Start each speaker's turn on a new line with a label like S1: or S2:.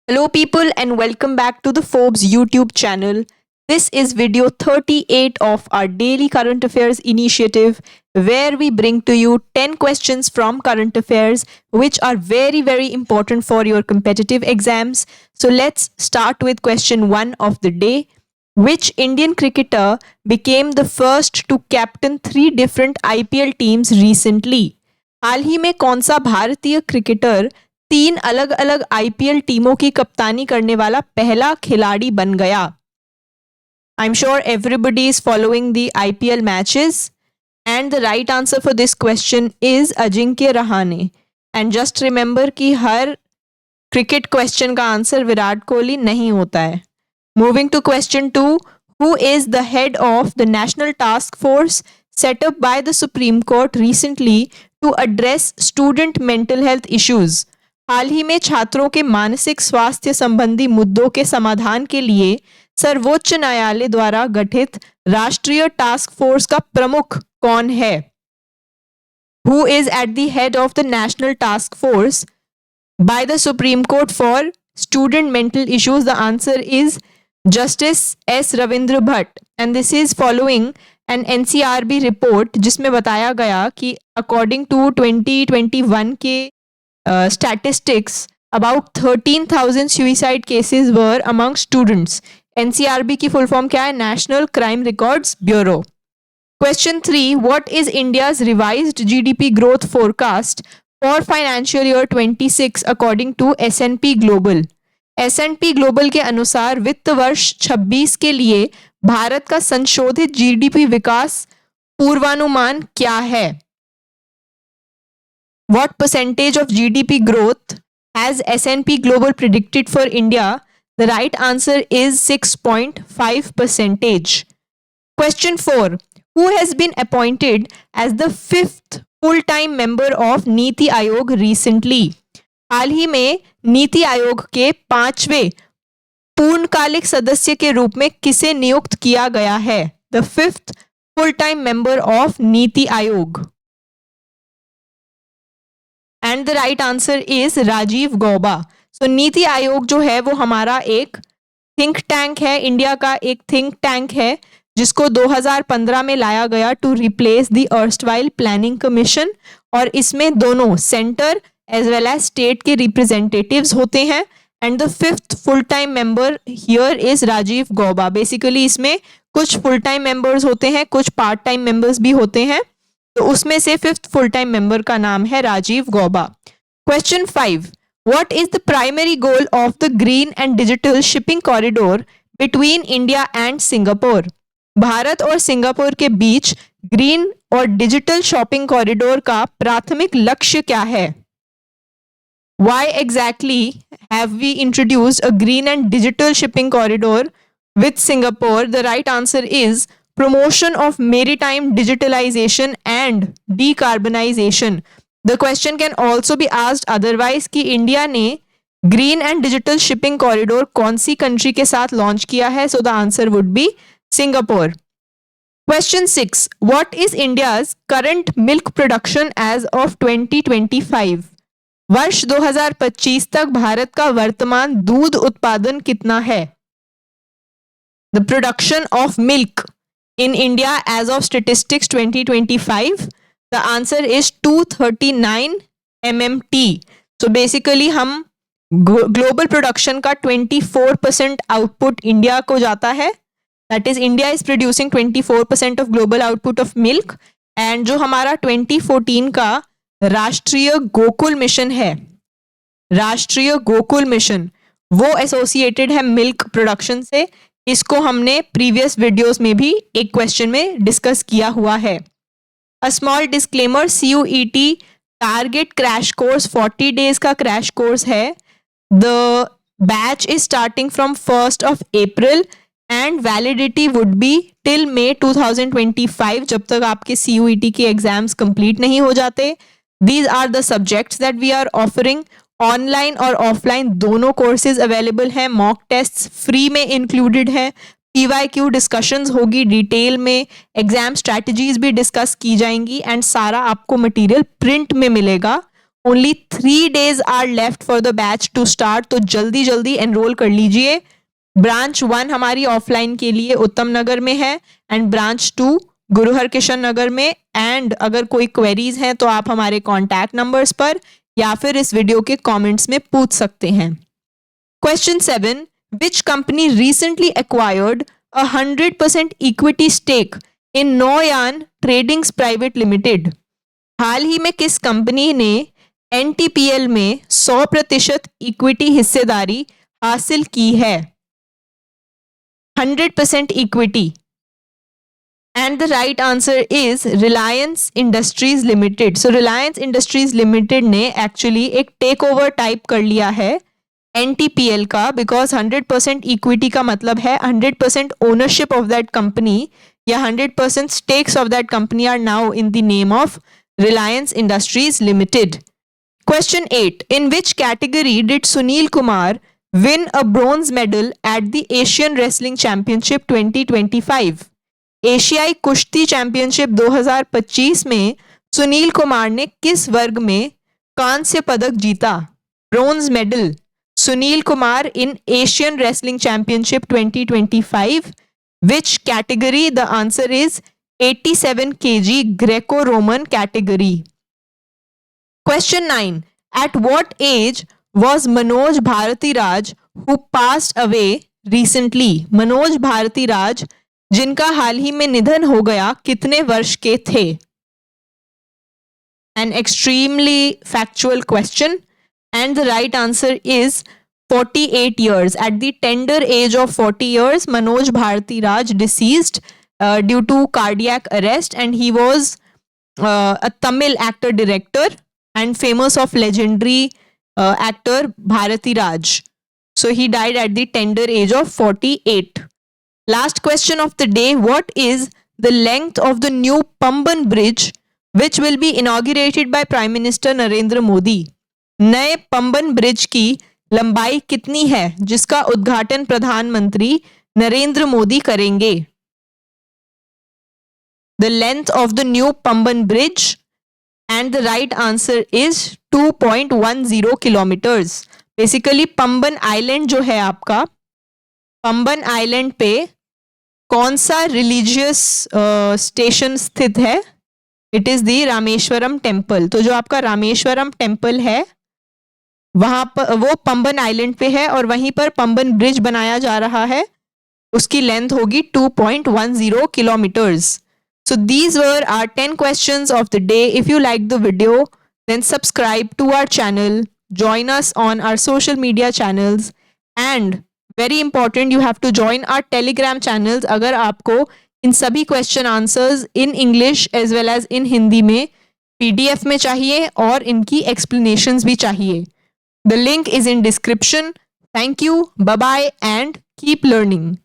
S1: Hello, people, and welcome back to the Forbes YouTube channel. This is video 38 of our daily current affairs initiative, where we bring to you 10 questions from current affairs, which are very, very important for your competitive exams. So, let's start with question 1 of the day. Which Indian cricketer became the first to captain 3 different IPL teams recently? हाल ही में कौन सा भारतीय cricketer 3 अलग अलग IPL टीमों की कप्तानी करने वाला पहला खिलाड़ी बन गया? I'm sure everybody is following the IPL matches, and the right answer for this question is Ajinkya Rahane. And just remember कि हर क्रिकेट क्वेश्चन का आंसर विराट कोहली नहीं होता है. Moving to question 2, who is the head of the National Task Force set up by the Supreme Court recently to address student mental health issues? हाल ही में छात्रों के मानसिक स्वास्थ्य संबंधी मुद्दों के समाधान के लिए सर्वोच्च न्यायालय द्वारा गठित राष्ट्रीय टास्क फोर्स का प्रमुख कौन है? Who is at the head of the National Task Force by the Supreme Court for student mental issues? The answer is Justice S. Ravindra Bhatt, and this is following an NCRB report जिसमें बताया गया कि according to 2021 के statistics, about 13,000 suicide cases were among students. NCRB की full form क्या है? National Crime Records Bureau. Question 3, what is India's revised GDP growth forecast for financial year 26 according to S&P Global? S&P Global के अनुसार वित्त वर्ष 26 के लिए भारत का संशोधित जीडीपी विकास पूर्वानुमान क्या है? What percentage of GDP growth has S&P Global predicted for India? The right answer is 6.5%. Question 4, who has been appointed as the 5th full-time member of NITI Aayog recently? हाल ही में नीति आयोग के 5वें पूर्णकालिक सदस्य के रूप में किसे नियुक्त किया गया है? The 5th full-time member of NITI Aayog. And the right answer is Rajiv Gauba. So NITI Aayog जो है वो हमारा एक थिंक टैंक है, इंडिया का एक थिंक टैंक है जिसको 2015 में लाया गया to replace the erstwhile planning commission, और इसमें दोनों centre as well as state के रिप्रेजेंटेटिव्स होते हैं. And the 5th full time member here is Rajiv Gauba. Basically इसमें कुछ फुल टाइम मेंबर्स होते हैं, कुछ पार्ट टाइम मेंबर्स भी होते हैं, तो उसमें से 5th फुल टाइम मेंबर का नाम है Rajiv Gauba. Question 5, what is the primary goal of the green and digital shipping corridor between India and Singapore? Bharat और सिंगापुर के बीच ग्रीन और डिजिटल शॉपिंग कॉरिडोर का प्राथमिक लक्ष्य क्या है? Why exactly have we introduced a green and digital shipping corridor with Singapore? The right answer is promotion of maritime digitalization and decarbonization. The question can also be asked otherwise कि India ने green and digital shipping corridor कौन सी country के साथ launch किया है? So the answer would be Singapore. Question 6, what is India's current milk production as of 2025? वर्ष 2025 तक भारत का वर्तमान दूध उत्पादन कितना है? The production of milk in India as of statistics 2025, the answer is 239 MMT. So basically हम ग्लोबल प्रोडक्शन का 24% आउटपुट इंडिया को जाता है. That is India is producing 24% of global output of milk. And जो हमारा 2014 का राष्ट्रीय गोकुल मिशन है, राष्ट्रीय गोकुल मिशन, वो एसोसिएटेड है मिल्क प्रोडक्शन से. इसको हमने प्रीवियस वीडियोस में भी एक क्वेश्चन में डिस्कस किया हुआ है. A small disclaimer, CUET target crash course 40 days का क्रैश कोर्स है. The batch is starting from 1st of April and validity would be till May 2025, जब तक आपके CUET के एग्जाम्स कंप्लीट नहीं हो जाते. These are the subjects that we are offering. Online और ऑफलाइन दोनों कोर्सेज अवेलेबल हैं. मॉक टेस्ट्स फ्री में इंक्लूडेड है. PYQ डिस्कशंस होगी डिटेल में, एग्जाम स्ट्रैटेजीज भी डिस्कस की जाएंगी, एंड सारा आपको मटेरियल प्रिंट में मिलेगा. Only 3 days are left for the batch to start, तो जल्दी जल्दी एनरोल कर लीजिए। ब्रांच 1 हमारी ऑफलाइन के लिए उत्तम नगर में है एंड ब्रांच 2 गुरु हरकिशन नगर में। एंड अगर कोई क्वेरीज हैं तो आप हमारे कॉन्टैक्ट नंबर्स पर या फिर इस वीडियो के कमेंट्स में पूछ सकते हैं। Question 7, which company recently acquired 100% equity stake in Nauyan tradings private limited? हाल ही में किस कंपनी ने एनटीपीएल में 100% इक्विटी हिस्सेदारी हासिल की है? 100% equity. And the right answer is Reliance Industries Limited. So Reliance Industries Limited ने actually एक टेक ओवर टाइप कर लिया है NTPL का, because 100% इक्विटी का मतलब है 100% ओनरशिप ऑफ दैट कंपनी या 100% stakes of that company are now in the name of Reliance Industries Limited. Question 8. In which category did Sunil Kumar win a bronze medal at the Asian Wrestling Championship 2025? एशियाई कुश्ती championship 2025 में सुनील कुमार ने किस वर्ग में कांस्य पदक जीता? Bronze medal. Sunil Kumar in Asian wrestling championship 2025, which category? The answer is 87 kg Greco Roman category. Question 9, at what age was Manoj Bharathiraja who passed away recently? Manoj Bharathiraja जिनका हाल ही में निधन हो गया कितने वर्ष के थे? An extremely factual question and the right answer is 48 years. At the tender age of 40 years, Manoj Bharti Raj deceased due to cardiac arrest, and he was a Tamil actor director and famous of legendary actor Bharati Raj. So he died at the tender age of 48. Last question of the day, what is the length of the new Pamban Bridge which will be inaugurated by Prime Minister Narendra Modi? नए Pamban bridge की लंबाई कितनी है जिसका उद्घाटन प्रधानमंत्री नरेंद्र मोदी करेंगे? The length of the new Pamban Bridge, and the right answer is 2.10 kilometers. Basically Pamban island जो है आपका, पंबन आइलैंड पे कौन सा रिलीजियस स्टेशन स्थित है? It is the Rameswaram temple. तो जो आपका रामेश्वरम टेम्पल है वहां पर वो पंबन आइलैंड पे है और वहीं पर पंबन ब्रिज बनाया जा रहा है। उसकी लेंथ होगी 2.10 kilometers. So these were our 10 questions of the day. If you liked the video, then subscribe to our channel, join us on our social media channels, and very important, you have to join our Telegram channels अगर आपको इन सभी question answers in English as well as in Hindi में PDF में चाहिए और इनकी explanations भी चाहिए। The link is in description. Thank you, bye bye and keep learning.